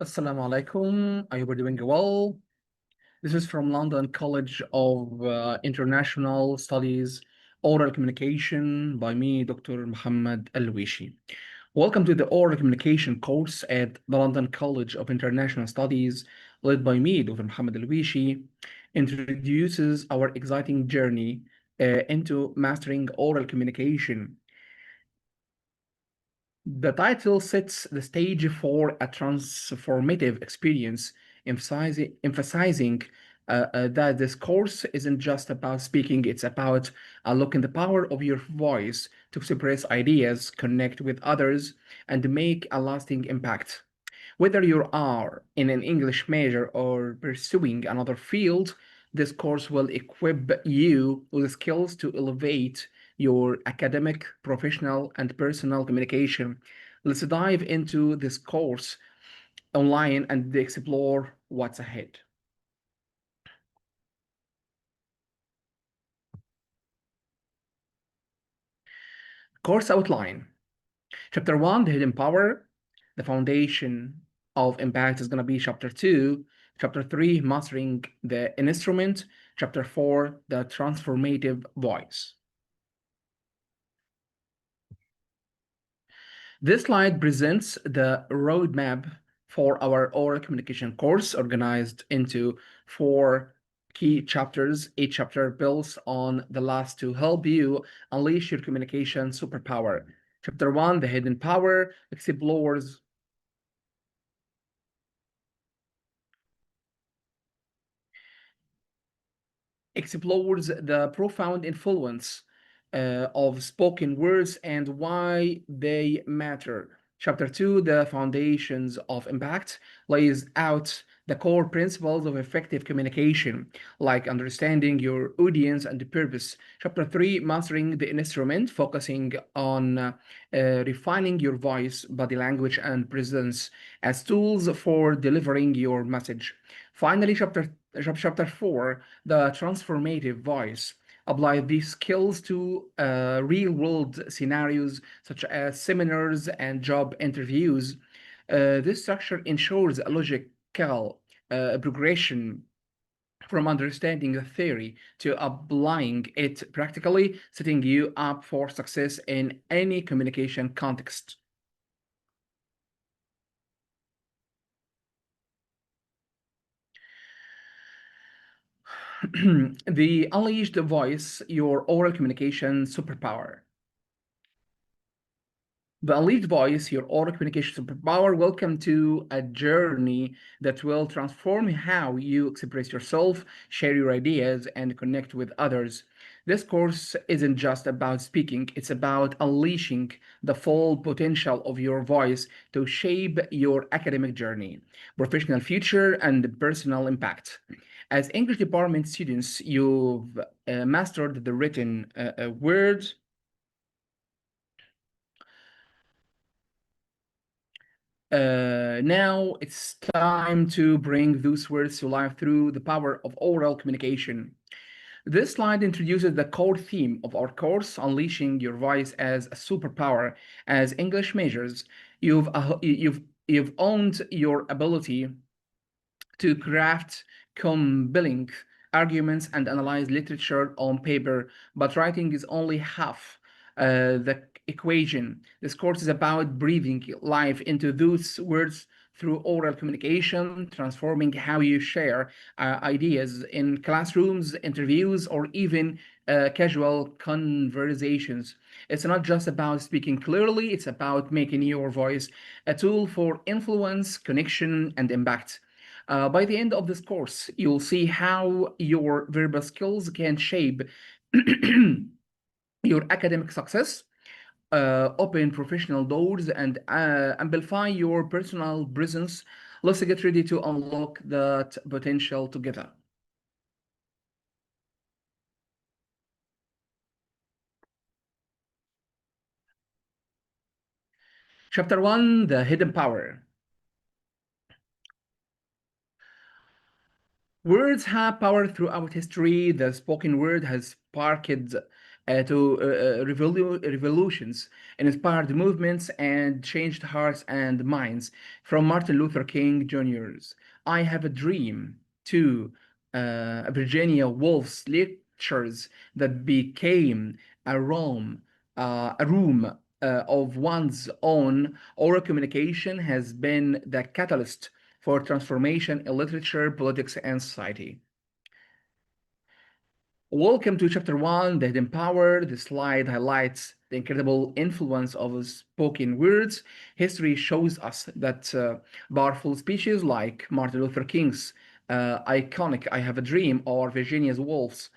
Assalamu alaikum. I hope you're doing well. This is from London College of International Studies, Oral Communication by me, Dr. Muhammad Al-Wishi. Welcome to the Oral Communication course at the London College of International Studies, led by me, Dr. Muhammad Al-Wishi, introduces our exciting journey into mastering oral communication. The title sets the stage for a transformative experience, emphasizing that this course isn't just about speaking, it's about unlocking the power of your voice to express ideas, connect with others, and make a lasting impact. Whether you are in an English major or pursuing another field, this course will equip you with the skills to elevate your academic, professional, and personal communication. Let's dive into this course online and explore what's ahead. Course outline. Chapter 1, the hidden power, the foundation of impact is going to be chapter 2. Chapter 3, mastering the instrument. Chapter 4, the transformative voice. This slide presents the roadmap for our oral communication course, organized into 4 key chapters. Each chapter builds on the last to help you unleash your communication superpower. Chapter 1, the hidden power, explores the profound influence of spoken words and why they matter. Chapter 2, the foundations of impact, lays out the core principles of effective communication, like understanding your audience and the purpose. Chapter 3, mastering the instrument, focusing on refining your voice, body language, and presence as tools for delivering your message. Finally, chapter 4, the transformative voice. Apply these skills to real world scenarios such as seminars and job interviews. This structure ensures a logical progression from understanding the theory to applying it practically, setting you up for success in any communication context. The unleashed voice, your oral communication superpower. The unleashed voice, your oral communication superpower. Welcome to a journey that will transform how you express yourself, share your ideas, and connect with others. This course isn't just about speaking, it's about unleashing the full potential of your voice to shape your academic journey, professional future, and personal impact. As English department students, you've mastered the written word. Now it's time to bring those words to life through the power of oral communication. This slide introduces the core theme of our course, unleashing your voice as a superpower. As English majors, you've owned your ability to craft compelling arguments and analyze literature on paper, but writing is only half the equation. This course is about breathing life into those words through oral communication, transforming how you share ideas in classrooms, interviews, or even casual conversations. It's not just about speaking clearly, it's about making your voice a tool for influence, connection, and impact. By the end of this course, you'll see how your verbal skills can shape your academic success, open professional doors, and amplify your personal presence. Let's get ready to unlock that potential together. Chapter 1, the hidden power. Words have power throughout history. The spoken word has sparked revolutions, inspired movements, and changed hearts and minds. From Martin Luther King Jr.'s "I Have a Dream" to Virginia Woolf's lectures that became a room of one's own. Oral communication has been the catalyst for transformation in literature, politics, and society. Welcome to Chapter 1, The Hidden Power. The slide highlights the incredible influence of spoken words. History shows us that powerful speeches like Martin Luther King's iconic "I Have a Dream" or Virginia Woolf's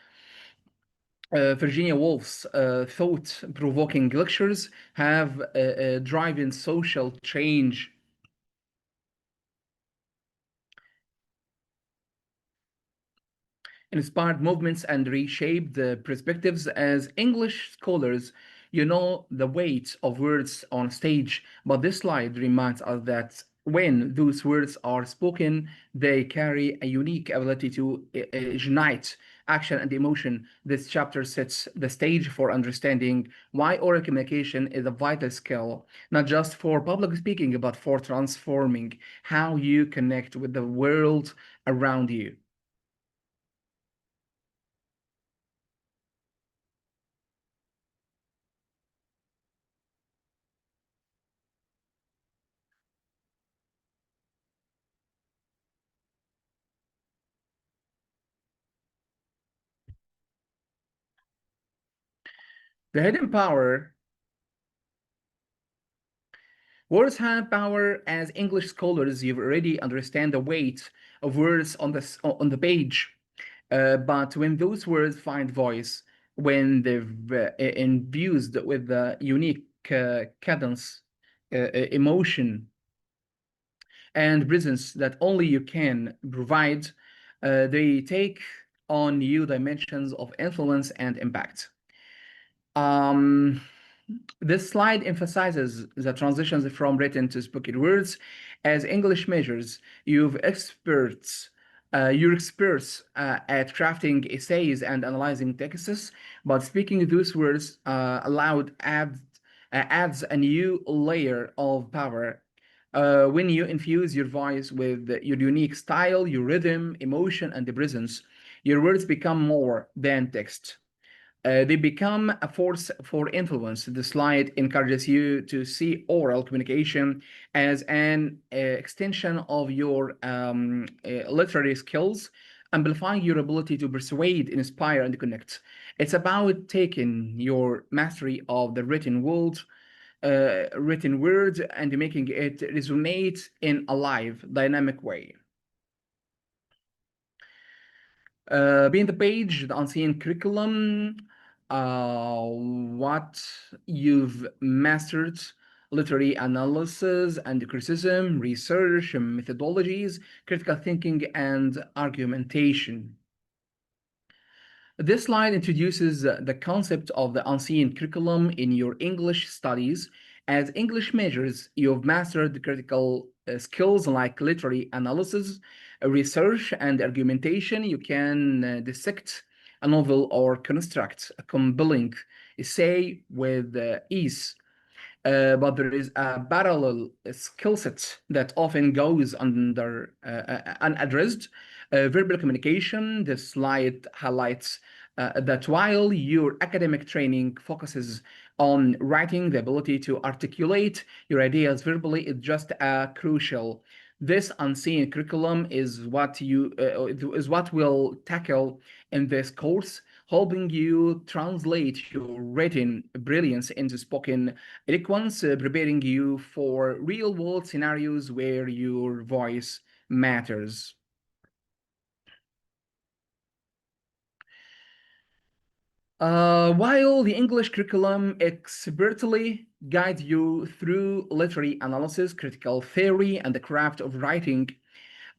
thought-provoking lectures have driven social change, inspired movements, and reshaped the perspectives. As English scholars, you know the weight of words on stage, but this slide reminds us that when those words are spoken, they carry a unique ability to ignite action and emotion. This chapter sets the stage for understanding why oral communication is a vital skill, not just for public speaking, but for transforming how you connect with the world around you. The hidden power. Words have power. As English scholars, you already understand the weight of words on the page. But when those words find voice, when they're infused with the unique cadence, emotion, and presence that only you can provide, they take on new dimensions of influence and impact. Um, this slide emphasizes the transitions from written to spoken words. As English majors, you're experts at crafting essays and analyzing texts, but speaking those words aloud adds a new layer of power. When you infuse your voice with your unique style, your rhythm, emotion, and the presence, your words become more than text. They become a force for influence. The slide encourages you to see oral communication as an extension of your literary skills, amplifying your ability to persuade, inspire, and connect. It's about taking your mastery of the written word, and making it resonate in a live, dynamic way. Being the page, the unseen curriculum, what you've mastered, literary analysis and criticism, research, methodologies, critical thinking, and argumentation. This slide introduces the concept of the unseen curriculum in your English studies. As English majors, you've mastered critical skills like literary analysis, research, and argumentation. You can dissect a novel or construct a compelling essay with ease. But there is a parallel skill set that often goes unaddressed. Verbal communication. This slide highlights that while your academic training focuses on writing, the ability to articulate your ideas verbally is just crucial. This unseen curriculum is what we'll tackle in this course, helping you translate your written brilliance into spoken eloquence, preparing you for real-world scenarios where your voice matters. While the English curriculum expertly guides you through literary analysis, critical theory, and the craft of writing,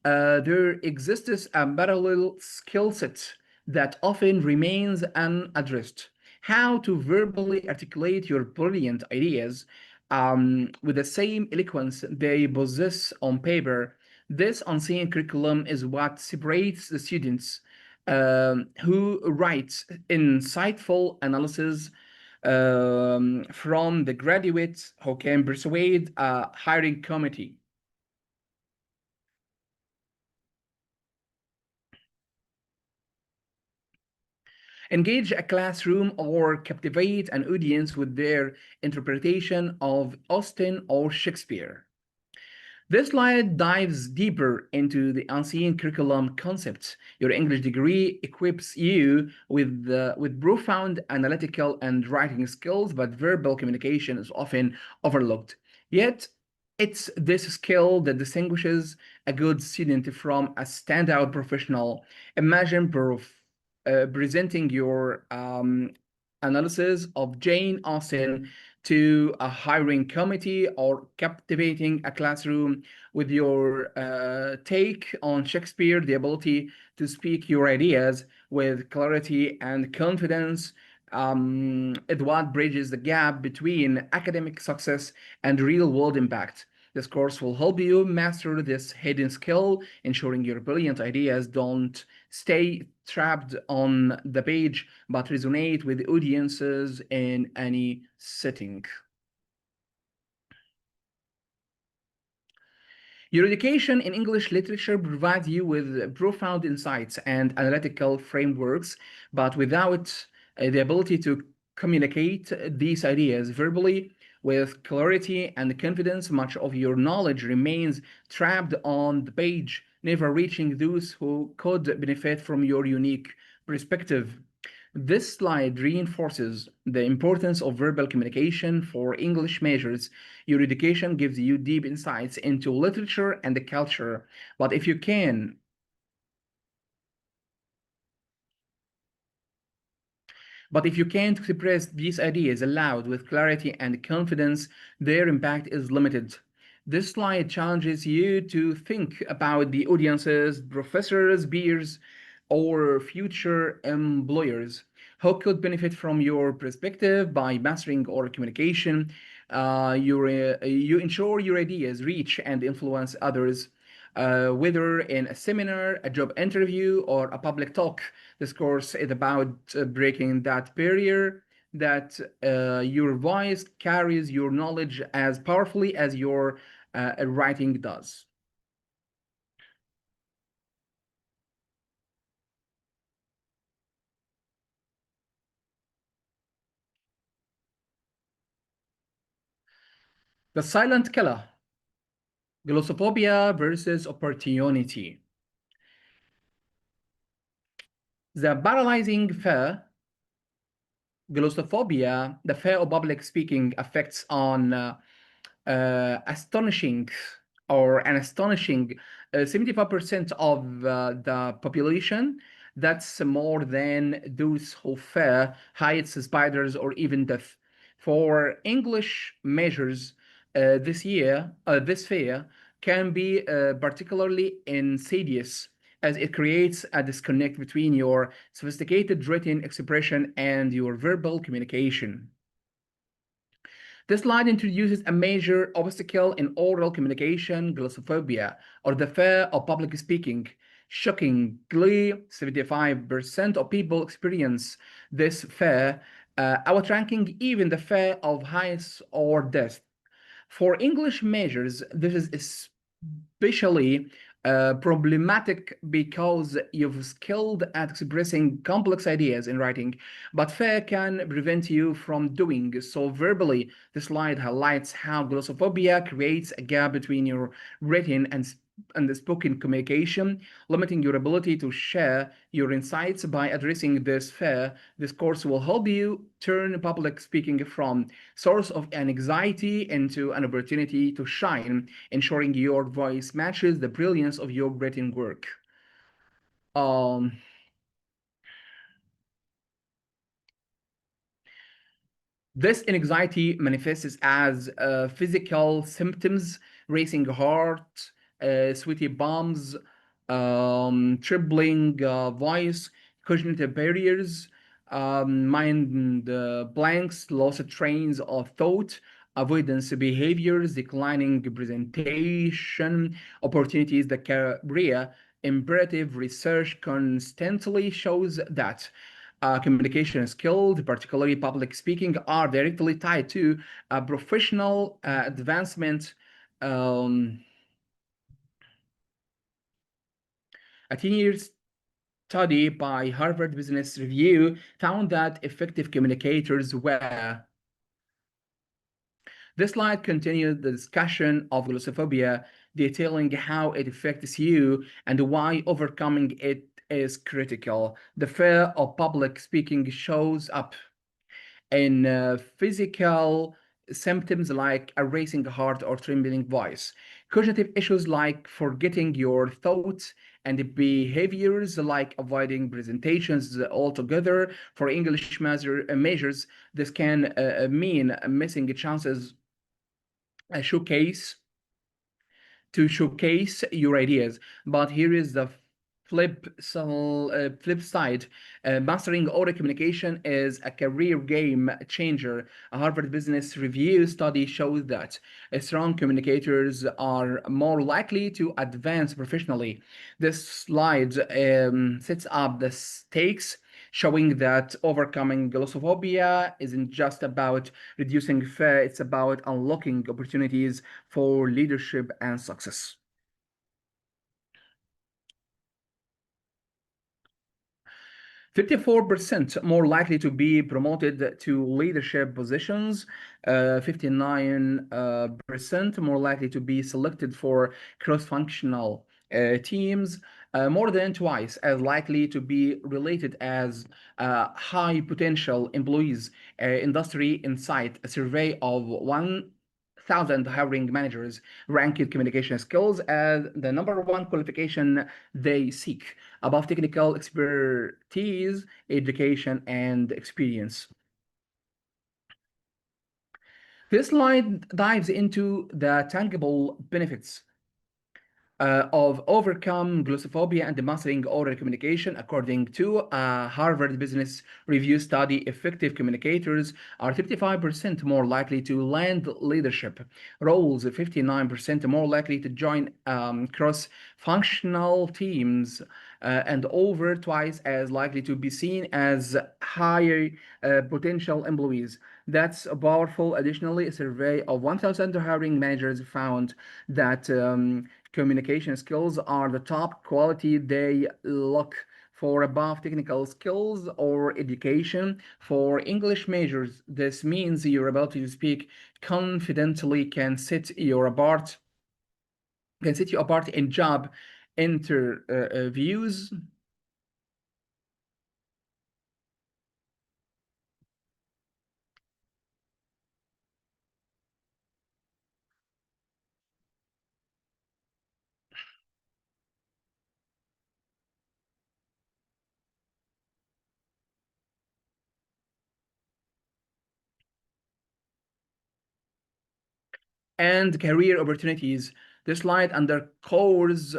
there exists a parallel skill set that often remains unaddressed. How to verbally articulate your brilliant ideas with the same eloquence they possess on paper. This unseen curriculum is what separates the students who writes insightful analysis from the graduates who can persuade a hiring committee. Engage a classroom or captivate an audience with their interpretation of Austen or Shakespeare. This slide dives deeper into the unseen curriculum concepts. Your English degree equips you with profound analytical and writing skills, but verbal communication is often overlooked. Yet, it's this skill that distinguishes a good student from a standout professional. Imagine presenting your analysis of Jane Austen to a hiring committee or captivating a classroom with your take on Shakespeare, the ability to speak your ideas with clarity and confidence. Is what bridges the gap between academic success and real world impact. This course will help you master this hidden skill, ensuring your brilliant ideas don't stay trapped on the page but resonate with audiences in any setting. Your education in English literature provides you with profound insights and analytical frameworks, but without the ability to communicate these ideas verbally with clarity and confidence, much of your knowledge remains trapped on the page, never reaching those who could benefit from your unique perspective. This slide reinforces the importance of verbal communication for English majors. Your education gives you deep insights into literature and the culture, but if you can But if you can't express these ideas aloud with clarity and confidence, their impact is limited. This slide challenges you to think about the audiences, professors, peers, or future employers who could benefit from your perspective by mastering oral communication. You ensure your ideas reach and influence others, whether in a seminar, a job interview, or a public talk. This course is about breaking that barrier that your voice carries your knowledge as powerfully as your writing does. The silent killer, glossophobia versus opportunity. The paralyzing fear, glossophobia, the fear of public speaking, affects on astonishing or an astonishing 75% of the population. That's more than those who fear heights, spiders, or even death. For English measures, this fear can be particularly insidious as it creates a disconnect between your sophisticated written expression and your verbal communication. This slide introduces a major obstacle in oral communication, glossophobia, or the fear of public speaking. Shockingly, 75% of people experience this fear, outranking even the fear of heights or death. For English majors, this is especially problematic because you've skilled at expressing complex ideas in writing, but fear can prevent you from doing so verbally. The slide highlights how glossophobia creates a gap between your written and the spoken communication, limiting your ability to share your insights. By addressing this fear, this course will help you turn public speaking from source of anxiety into an opportunity to shine, ensuring your voice matches the brilliance of your written work. Um, This anxiety manifests as physical symptoms, racing heart, sweaty palms, trembling voice, cognitive barriers, mind blanks, lost trains of thought, avoidance behaviors, declining presentation opportunities. The career imperative. Research constantly shows that communication skills, particularly public speaking, are directly tied to professional advancement. Um, a 10-year study by Harvard Business Review found that effective communicators were. This slide continues the discussion of glossophobia, detailing how it affects you and why overcoming it is critical. The fear of public speaking shows up in physical symptoms like a racing heart or trembling voice, cognitive issues like forgetting your thoughts, and behaviors like avoiding presentations altogether. For English measures, this can mean missing chances showcase to showcase your ideas. But here is the flip side. Mastering oral communication is a career game changer. A Harvard Business Review study shows that strong communicators are more likely to advance professionally. This slide sets up the stakes, showing that overcoming glossophobia isn't just about reducing fear, it's about unlocking opportunities for leadership and success. 54% more likely to be promoted to leadership positions, 59% more likely to be selected for cross-functional teams, more than twice as likely to be related as high potential employees. Industry Insight, a survey of 1,000 hiring managers, ranked communication skills as the number one qualification they seek, above technical expertise, education, and experience. This slide dives into the tangible benefits of overcome glossophobia and mastering oral communication. According to a Harvard Business Review study, effective communicators are 55% more likely to land leadership roles, 59% more likely to join cross-functional teams, and over twice as likely to be seen as higher potential employees. That's powerful. Additionally, a survey of 1,000 hiring managers found that communication skills are the top quality they look for above technical skills or education. For English majors, this means your ability to speak confidently can set you apart in job interviews. And career opportunities. This slide underscores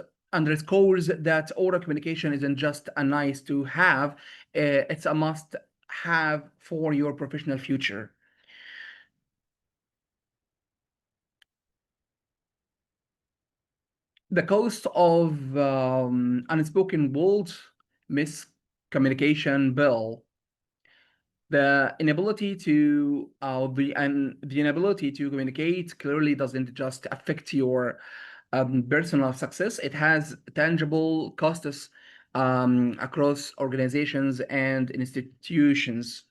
that oral communication isn't just a nice to have, it's a must have for your professional future. The cost of unspoken words, miscommunication bill, the inability to communicate clearly doesn't just affect your personal success. It has tangible costs across organizations and institutions.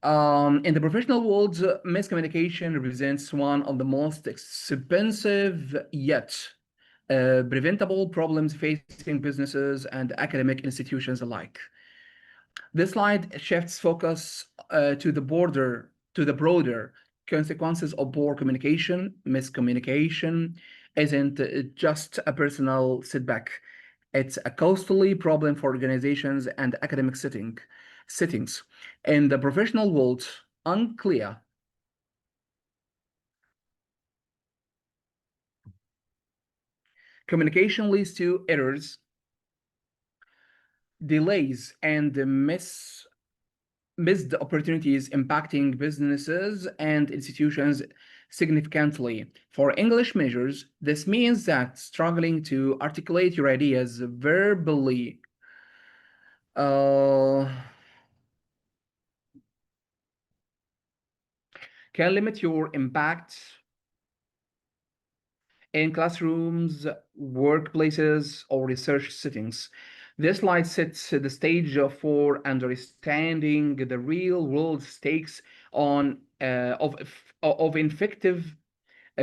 In the professional world, miscommunication represents one of the most expensive yet preventable problems facing businesses and academic institutions alike. This slide shifts focus to the broader consequences of poor communication. Miscommunication isn't just a personal setback. It's a costly problem for organizations and academic settings. In the professional world, unclear communication leads to errors, delays, and missed opportunities impacting businesses and institutions significantly. For English majors, this means that struggling to articulate your ideas verbally uh, can limit your impact in classrooms, workplaces, or research settings. This slide sets the stage for understanding the real world stakes on of effective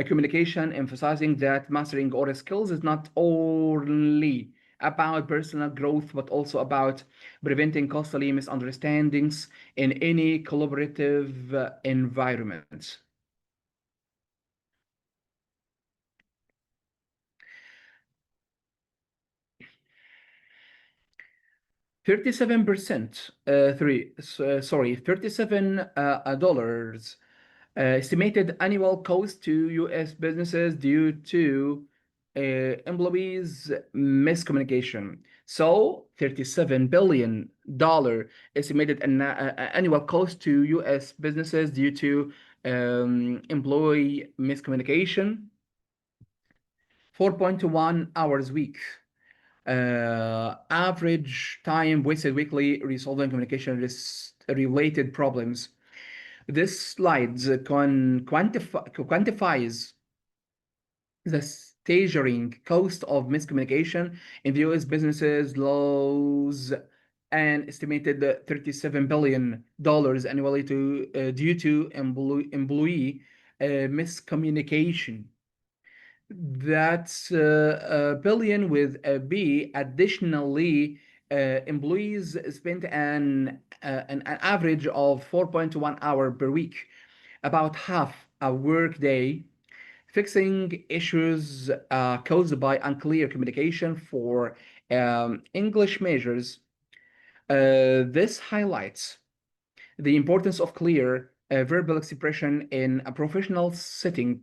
communication, emphasizing that mastering oral skills is not only about personal growth, but also about preventing costly misunderstandings in any collaborative environment. 37%, 37 dollars estimated annual cost to US businesses due to employees miscommunication. So $37 billion estimated annual cost to US businesses due to employee miscommunication. 4.1 hours a week. Average time wasted weekly resolving communication related problems. This slide quantifies the staggering cost of miscommunication in the US businesses lose an estimated $37 billion annually due to employee miscommunication. That's a billion with a B. Additionally, employees spend an average of 4.1 hour per week, about half a workday, fixing issues caused by unclear communication for English majors. This highlights the importance of clear verbal expression in a professional setting,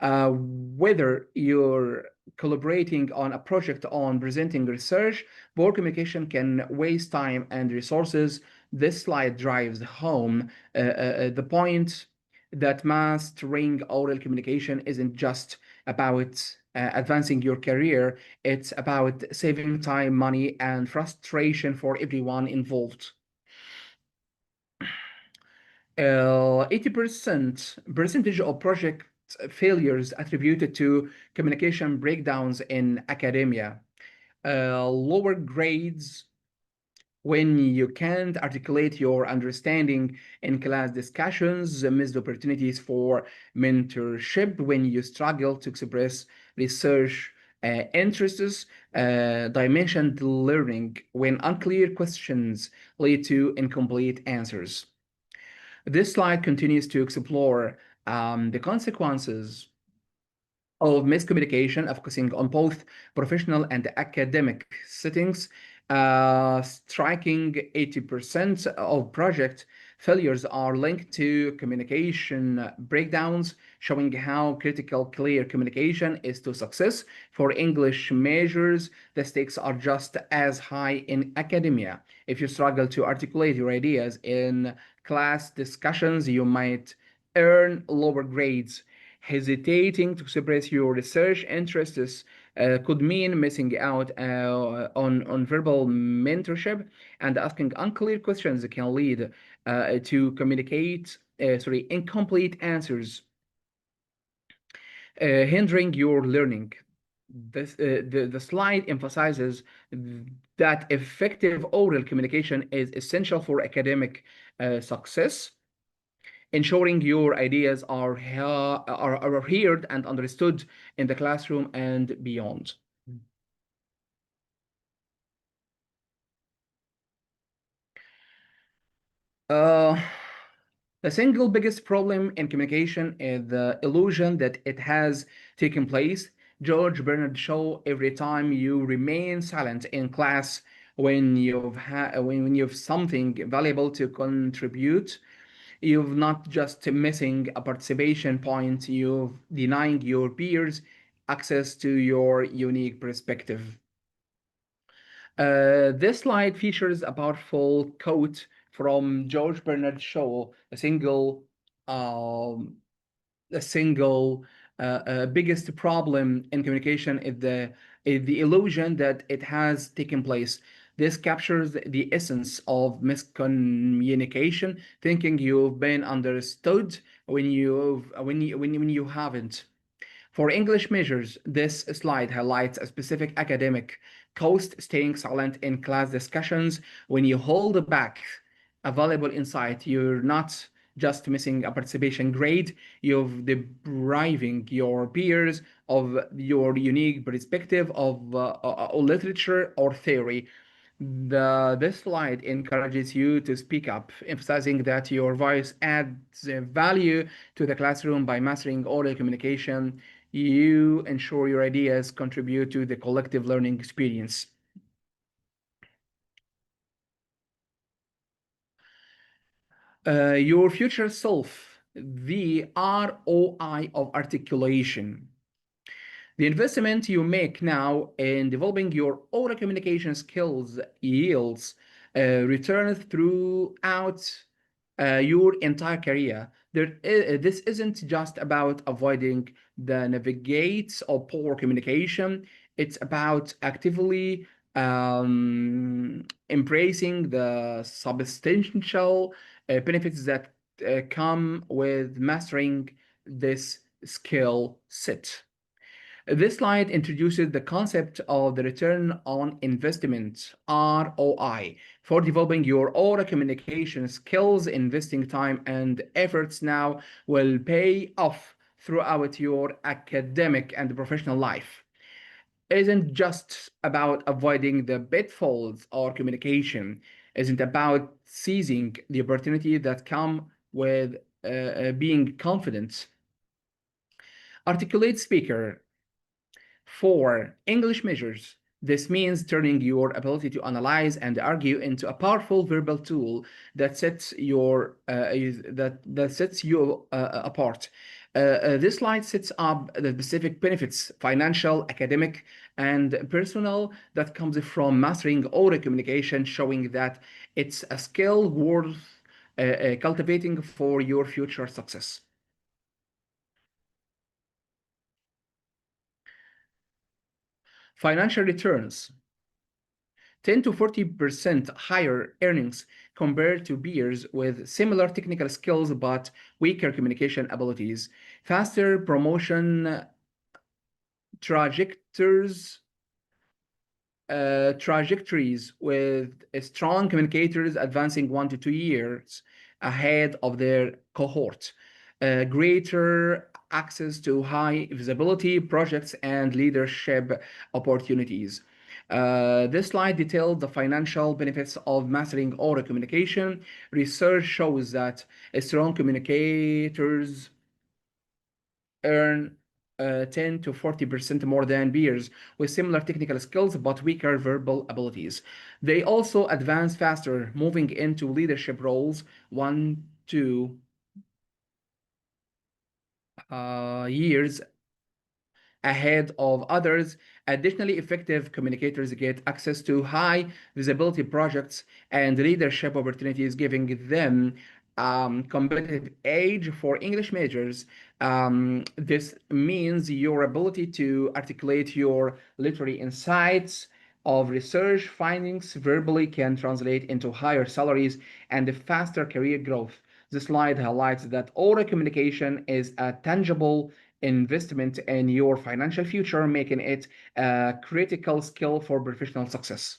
whether you're collaborating on a project on presenting research, poor communication can waste time and resources. This slide drives home the point that mastering oral communication isn't just about advancing your career, it's about saving time, money, and frustration for everyone involved. 80% percentage of project failures attributed to communication breakdowns in academia, lower grades when you can't articulate your understanding in class discussions, missed opportunities for mentorship when you struggle to express research interests, dimensioned learning when unclear questions lead to incomplete answers. This slide continues to explore the consequences of miscommunication, focusing on both professional and academic settings. Striking 80% of project failures are linked to communication breakdowns, showing how critical clear communication is to success. For English majors, the stakes are just as high in academia. If you struggle to articulate your ideas in class discussions, you might earn lower grades. Hesitating to express your research interests could mean missing out on verbal mentorship, and asking unclear questions can lead to incomplete answers, hindering your learning. The slide emphasizes that effective oral communication is essential for academic success, ensuring your ideas are heard and understood in the classroom and beyond. Uh, the single biggest problem in communication is the illusion that it has taken place. George Bernard Shaw, every time you remain silent in class when you've something valuable to contribute, you've not just missing a participation point, you've denying your peers access to your unique perspective. This slide features a powerful quote from George Bernard Shaw, um, a single biggest problem in communication is the illusion that it has taken place. This captures the essence of miscommunication, thinking you've been understood when you haven't. For English measures, this slide highlights a specific academic cost: staying silent in class discussions. When you hold back a valuable insight, you're not just missing a participation grade, you're depriving your peers of your unique perspective of literature or theory. This slide encourages you to speak up, emphasizing that your voice adds value to the classroom. By mastering oral communication, you ensure your ideas contribute to the collective learning experience. Your future self, the ROI of articulation. The investment you make now in developing your oral communication skills yields returns throughout your entire career. This isn't just about avoiding the navigates of poor communication. It's about actively embracing the substantial benefits that come with mastering this skill set. This slide introduces the concept of the return on investment, ROI, for developing your oral communication skills. Investing time and efforts now will pay off throughout your academic and professional life. It isn't just about avoiding the pitfalls or communication, it isn't about seizing the opportunity that come with being confident. Articulate speaker. For English measures, this means turning your ability to analyze and argue into a powerful verbal tool that sets you apart. This slide sets up the specific benefits, financial, academic, and personal, that comes from mastering oral communication, showing that it's a skill worth cultivating for your future success. Financial returns. 10 to 40% higher earnings compared to peers with similar technical skills but weaker communication abilities, faster promotion trajectories trajectories with strong communicators advancing 1 to 2 years ahead of their cohort, greater access to high visibility projects and leadership opportunities. This slide details the financial benefits of mastering oral communication. Research shows that strong communicators earn 10 to 40% more than peers with similar technical skills but weaker verbal abilities. They also advance faster, moving into leadership roles 1 to 2 years ahead of others. Additionally, effective communicators get access to high visibility projects and leadership opportunities, giving them competitive edge. For English majors. This means your ability to articulate your literary insights of research findings verbally can translate into higher salaries and faster career growth. This slide highlights that oral communication is a tangible investment in your financial future, making it a critical skill for professional success.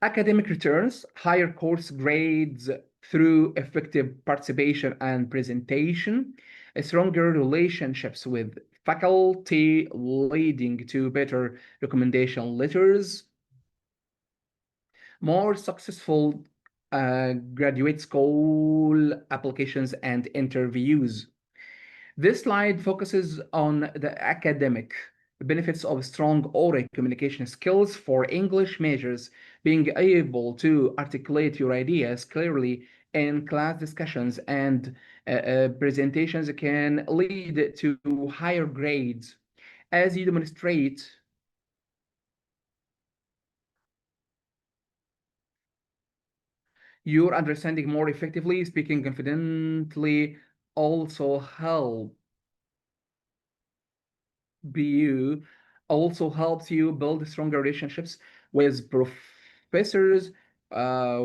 Academic returns, higher course grades through effective participation and presentation, stronger relationships with faculty leading to better recommendation letters, more successful graduate school applications and interviews. This slide focuses on the academic benefits of strong oral communication skills. For English majors. Being able to articulate your ideas clearly in class discussions and presentations can lead to higher grades as you demonstrate Your understanding more effectively, speaking confidently also help you helps you build stronger relationships with professors,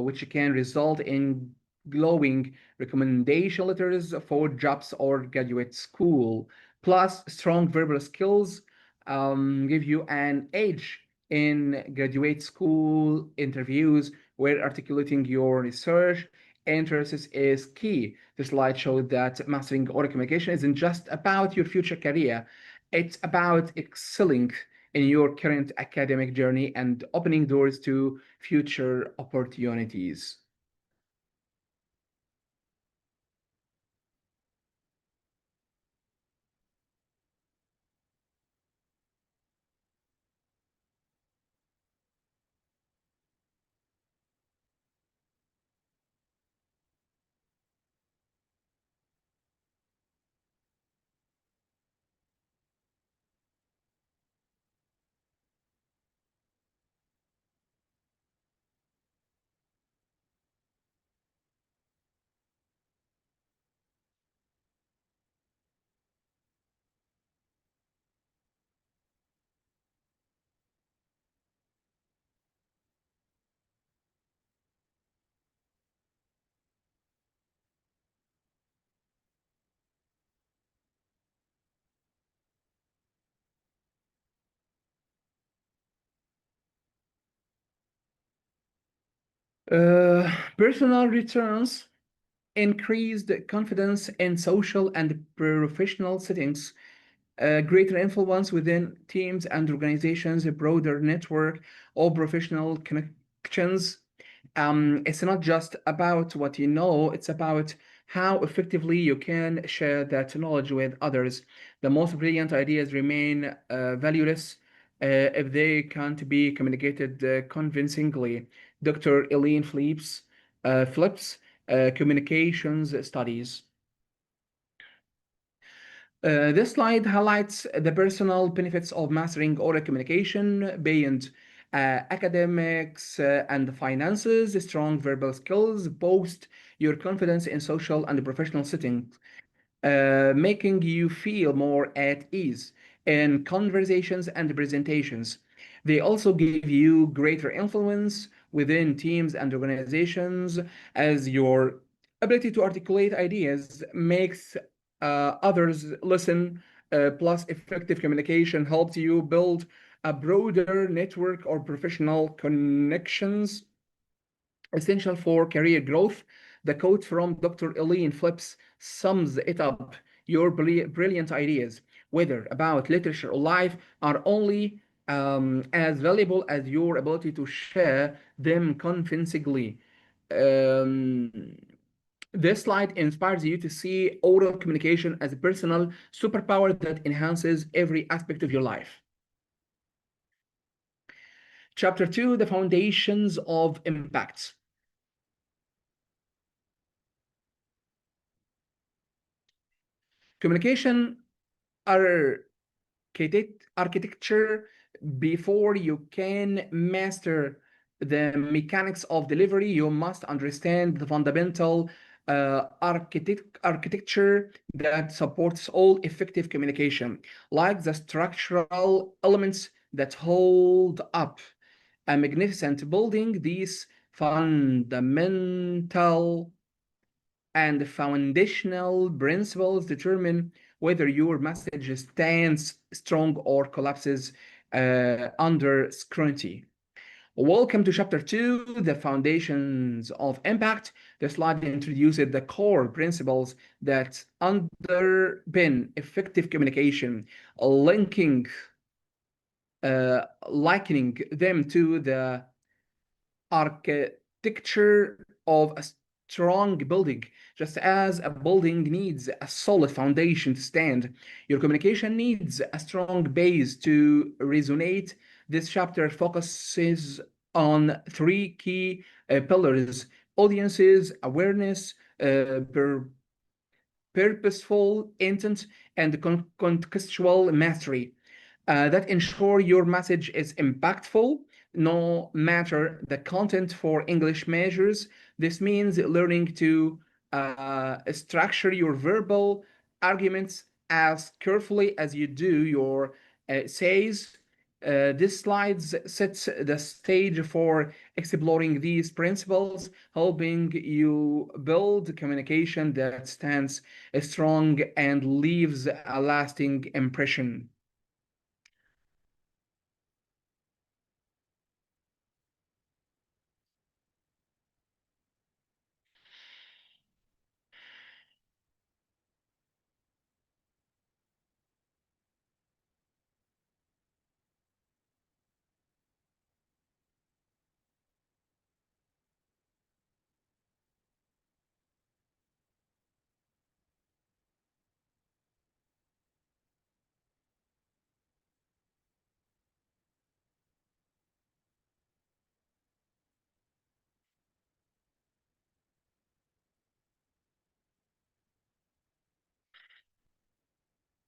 which can result in glowing recommendation letters for jobs or graduate school. Plus, strong verbal skills give you an edge in graduate school interviews where articulating your research interests is key. The slide showed that mastering oral communication isn't just about your future career, it's about excelling in your current academic journey and opening doors to future opportunities. Personal returns, increased confidence in social and professional settings, greater influence within teams and organizations, a broader network of professional connections. It's not just about what you know, it's about how effectively you can share that knowledge with others. The most brilliant ideas remain valueless if they can't be communicated convincingly. Dr. Elaine Phillips, Communications Studies. This slide highlights the personal benefits of mastering oral communication beyond academics and finances. Strong verbal skills boost your confidence in social and professional settings, making you feel more at ease in conversations and presentations. They also give you greater influence within teams and organizations as your ability to articulate ideas makes others listen. Plus, effective communication helps you build a broader network of professional connections essential for career growth. The quote from Dr. Elaine Phillips sums it up. Your brilliant ideas, whether about literature or life, are only as valuable as your ability to share them convincingly. Um, this slide inspires you to see oral communication as a personal superpower that enhances every aspect of your life. Chapter 2, the foundations of impact. Communication architecture. Before you can master the mechanics of delivery, you must understand the fundamental architecture that supports all effective communication, like the structural elements that hold up a magnificent building. These fundamental and foundational principles determine whether your message stands strong or collapses under scrutiny. Welcome to Chapter 2, the Foundations of Impact. The slide introduces the core principles that underpin effective communication, linking, likening them to the architecture of a strong building. Just as a building needs a solid foundation to stand, your communication needs a strong base to resonate. This chapter focuses on three key pillars: audiences, awareness, purposeful intent, and contextual mastery that ensure your message is impactful. no matter the content for English majors. This means learning to structure your verbal arguments as carefully as you do your essays. This slide sets the stage for exploring these principles, helping you build communication that stands strong and leaves a lasting impression.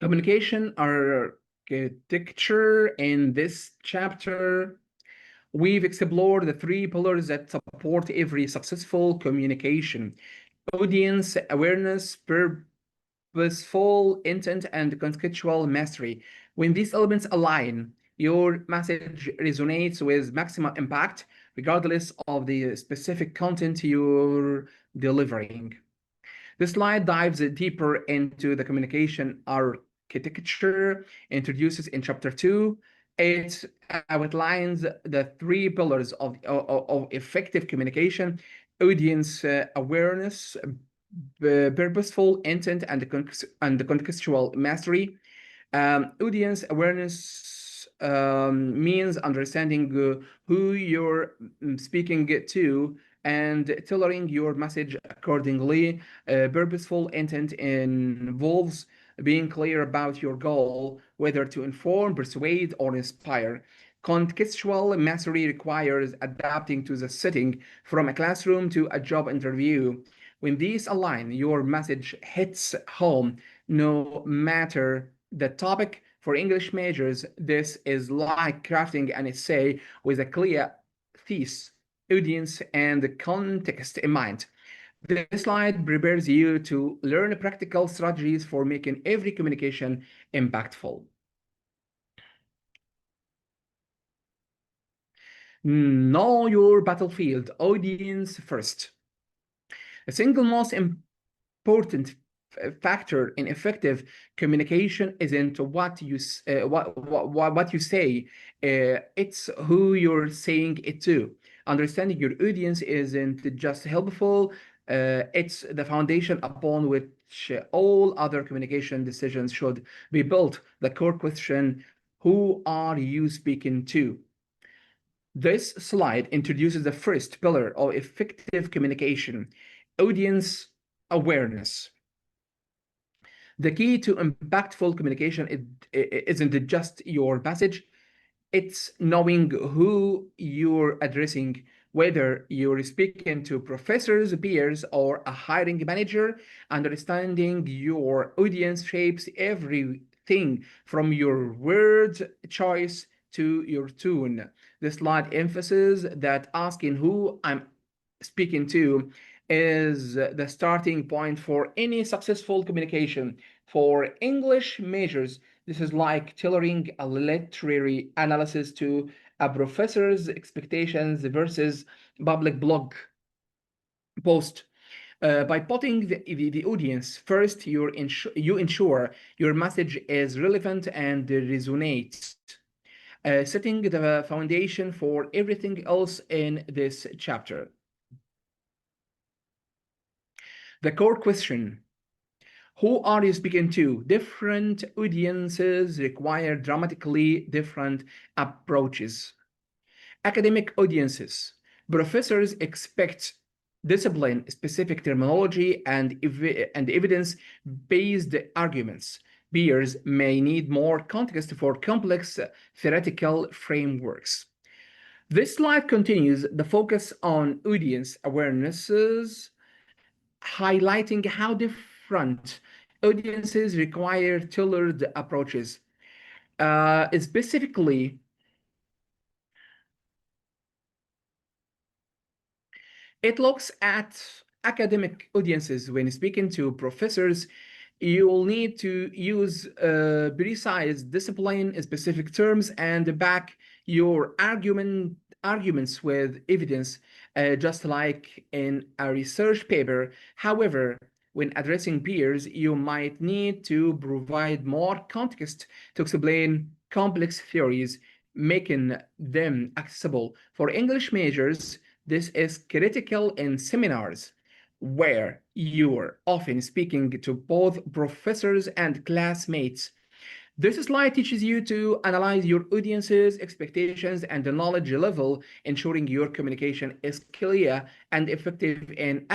Communication architecture. In this chapter, we've explored the three pillars that support every successful communication: audience awareness, purposeful intent, and contextual mastery. When these elements align, your message resonates with maximum impact, regardless of the specific content you're delivering. This slide dives deeper into the communication architecture introduces in chapter 2. It outlines the three pillars of effective communication: audience awareness, purposeful intent, and the contextual mastery. Audience awareness means understanding who you're speaking to and tailoring your message accordingly. Purposeful intent involves being clear about your goal, whether to inform, persuade, or inspire. Contextual mastery requires adapting to the setting from a classroom to a job interview. When these align, your message hits home no matter the topic. For English majors, this is like crafting an essay with a clear thesis, audience, and context in mind. This slide prepares you to learn practical strategies for making every communication impactful. Know your battlefield, audience first. The single most important factor in effective communication isn't what you say. It's who you're saying it to. Understanding your audience isn't just helpful. It's the foundation upon which all other communication decisions should be built. The core question: who are you speaking to? This slide introduces the first pillar of effective communication: audience awareness. The key to impactful communication isn't just your message, it's knowing who you're addressing, whether you're speaking to professors, peers, or a hiring manager. Understanding your audience shapes everything from your word choice to your tone. This slide emphasizes that asking who I'm speaking to is the starting point for any successful communication. For English majors, this is like tailoring a literary analysis to a professor's expectations versus public blog post. By putting the audience first, you ensure your message is relevant and resonates, setting the foundation for everything else in this chapter. The core question: who are you speaking to? Different audiences require dramatically different approaches. Academic audiences: professors expect discipline, specific terminology, and evidence-based arguments. Peers may need more context for complex theoretical frameworks. This slide continues the focus on audience awarenesses, highlighting how different audiences require tailored approaches. Specifically, It looks at academic audiences. When speaking to professors, you will need to use precise discipline specific terms and back your arguments with evidence, just like in a research paper. However, when addressing peers, you might need to provide more context to explain complex theories, making them accessible. For English majors, this is critical in seminars where you're often speaking to both professors and classmates. This slide teaches you to analyze your audience's expectations and the knowledge level, ensuring your communication is clear and effective in